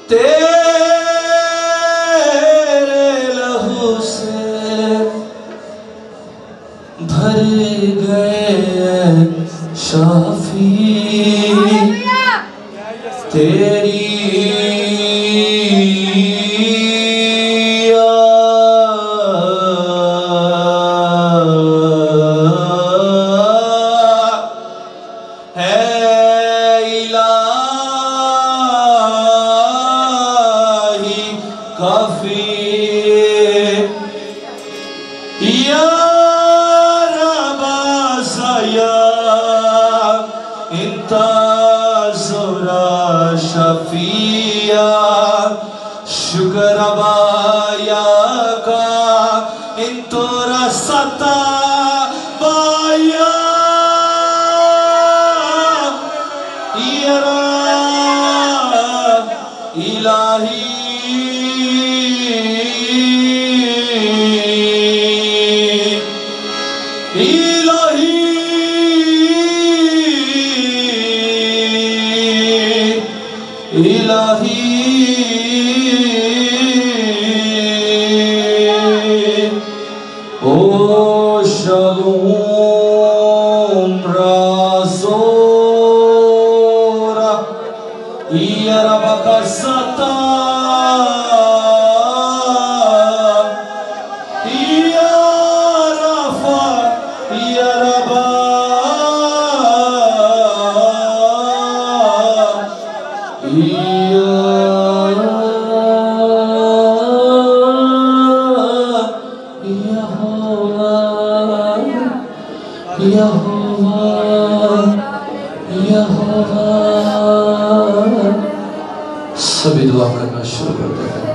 तेरे लहू से भर गए शाफी तेरी काफी या रबाज़या इंतज़ुरा शफिया शुक्र अबाया का इंतोरा सता बाया यरा इलाही इलाही ओ शलूम राज़ोरा या रबका सता या रफ़ा या रबा सभी दुआ करना शुरू कर देते हैं।